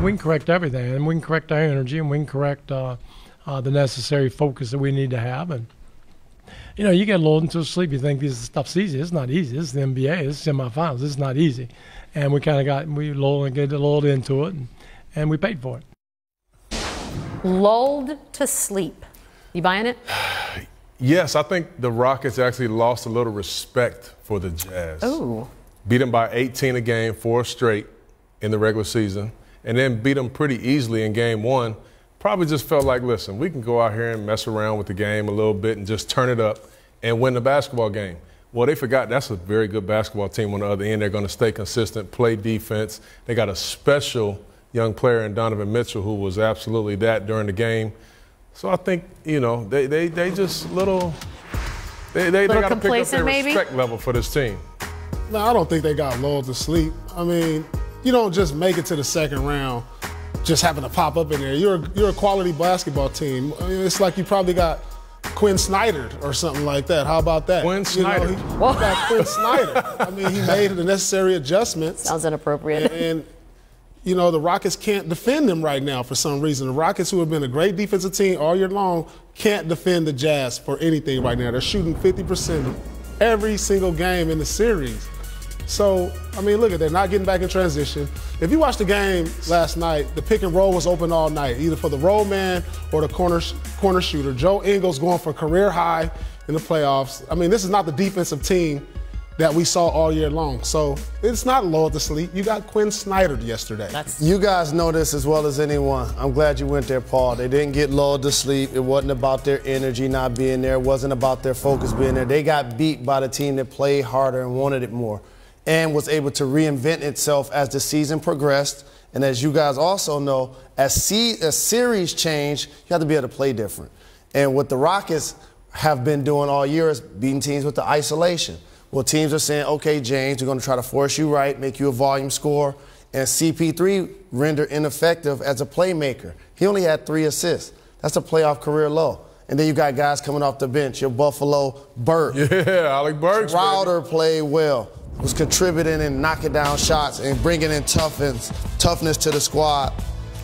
we can correct everything, and we can correct our energy, and we can correct the necessary focus that we need to have. And you get lulled into sleep. You think this stuff's easy. It's not easy. This is the NBA. This is semifinals. It's not easy. And we kind of get lulled into it, and we paid for it. Lulled to sleep. You buying it? Yes, I think the Rockets actually lost a little respect for the Jazz. Ooh. Beat them by 18 a game, 4 straight in the regular season, and then beat them pretty easily in game 1. Probably just felt like, listen, we can go out here and mess around with the game a little bit and just turn it up and win the basketball game. Well, they forgot that's a very good basketball team on the other end. They're going to stay consistent, play defense. They got a special young player in Donovan Mitchell who was absolutely that during the game. So I think, they just they got to pick up their respect level for this team. No, I don't think they got lulled to sleep. I mean, you don't just make it to the second round just happen to pop up in there. You're a quality basketball team. I mean, it's like you probably got Quinn Snyder or something like that. How about that? Quinn Snyder. He got Quinn Snyder. I mean, he made the necessary adjustments. Sounds inappropriate. And the Rockets can't defend them right now for some reason. The Rockets, who have been a great defensive team all year long, can't defend the Jazz for anything right now. They're shooting 50% every single game in the series. So, I mean, look, they're not getting back in transition. If you watched the game last night, the pick and roll was open all night, either for the roll man or the corner shooter. Joe Ingles going for career high in the playoffs. I mean, this is not the defensive team that we saw all year long. So it's not lulled to sleep. You got Quinn Snyder yesterday. You guys know this as well as anyone. I'm glad you went there, Paul. They didn't get lulled to sleep. It wasn't about their energy not being there. It wasn't about their focus being there. They got beat by the team that played harder and wanted it more, and was able to reinvent itself as the season progressed. And as you guys also know, as series change, you have to be able to play different. And what the Rockets have been doing all year is beating teams with the isolation. Well, teams are saying, okay, James, we're going to try to force you right, make you a volume scorer. And CP3 rendered ineffective as a playmaker. He only had 3 assists. That's a playoff career low. And then you got guys coming off the bench. Your Buffalo Burke. Yeah, Alec Burks. Crowder played well. Was contributing and knocking down shots and bringing in toughness to the squad.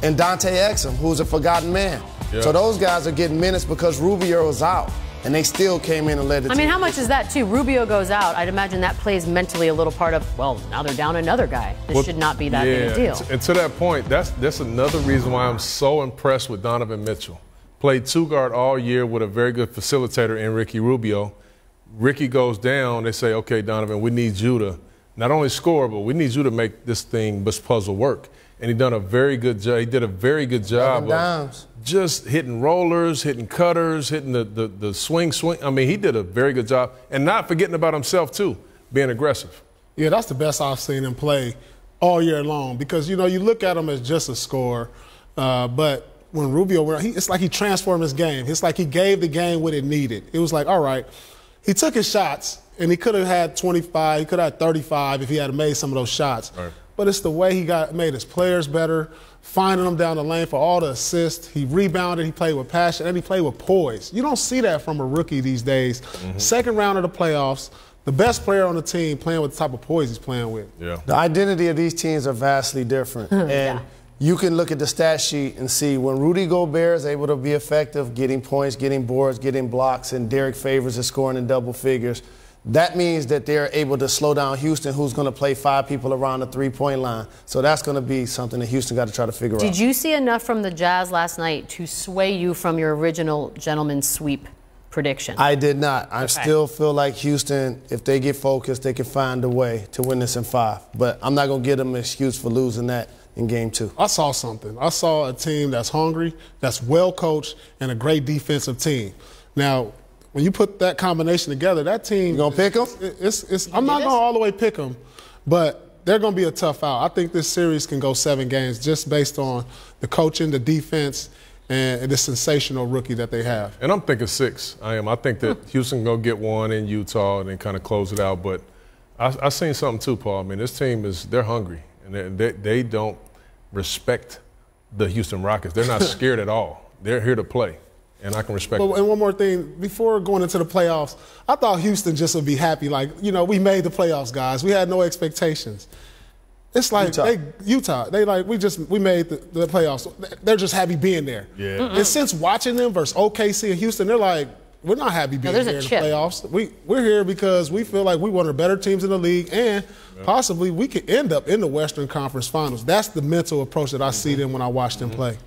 And Dante Exum, who's a forgotten man. Yeah. So those guys are getting minutes because Rubio was out, and they still came in and led the team. I mean, how much is that, too? Rubio goes out. I'd imagine that plays mentally a little part of, well, now they're down another guy. This should not be that big a deal. And to that point, that's another reason why I'm so impressed with Donovan Mitchell. Played 2-guard all year with a very good facilitator in Ricky Rubio. Ricky goes down, they say, okay, Donovan, we need you to not only score, but we need you to make this puzzle work. And he did a very good job of just hitting rollers, hitting cutters, hitting the swing. I mean, he did a very good job. And not forgetting about himself, too, being aggressive. Yeah, that's the best I've seen him play all year long because, you look at him as just a scorer, but when Rubio, it's like he transformed his game. It's like he gave the game what it needed. It was like, all right, he took his shots, and he could have had 25, he could have had 35 if he had made some of those shots. Right. But it's the way he made his players better, finding them down the lane for all the assists. He rebounded, he played with passion, and he played with poise. You don't see that from a rookie these days. Mm-hmm. Second round of the playoffs, the best player on the team playing with the type of poise he's playing with. Yeah. The identity of these teams are vastly different. And you can look at the stat sheet and see when Rudy Gobert is able to be effective, getting points, getting boards, getting blocks, and Derek Favors is scoring in double figures, that means that they're able to slow down Houston, who's going to play 5 people around the three-point line. So that's going to be something that Houston got to try to figure out. Did you see enough from the Jazz last night to sway you from your original gentleman's sweep prediction? I did not. I still feel like Houston, if they get focused, they can find a way to win this in 5. But I'm not going to give them an excuse for losing that in game 2. I saw something. I saw a team that's hungry, that's well coached, and a great defensive team. Now, when you put that combination together, that team. You gonna pick them? I'm not gonna all the way pick them, but they're gonna be a tough out. I think this series can go 7 games just based on the coaching, the defense, and the sensational rookie that they have. And I'm thinking 6. I think that Houston gonna get 1 in Utah and then kind of close it out. But I seen something too, Paul. I mean, this team they're hungry and they don't respect the Houston Rockets. They're not scared at all. They're here to play. And I can respect that. And one more thing, before going into the playoffs, I thought Houston just would be happy, like, we made the playoffs, guys. We had no expectations. It's like Utah. They like we made the playoffs. They're just happy being there. Yeah. And since watching them versus OKC and Houston, they're like, we're not happy being here in the playoffs. We're here because we feel like we're one of the better teams in the league, and possibly we could end up in the Western Conference Finals. That's the mental approach that I see them when I watch them play.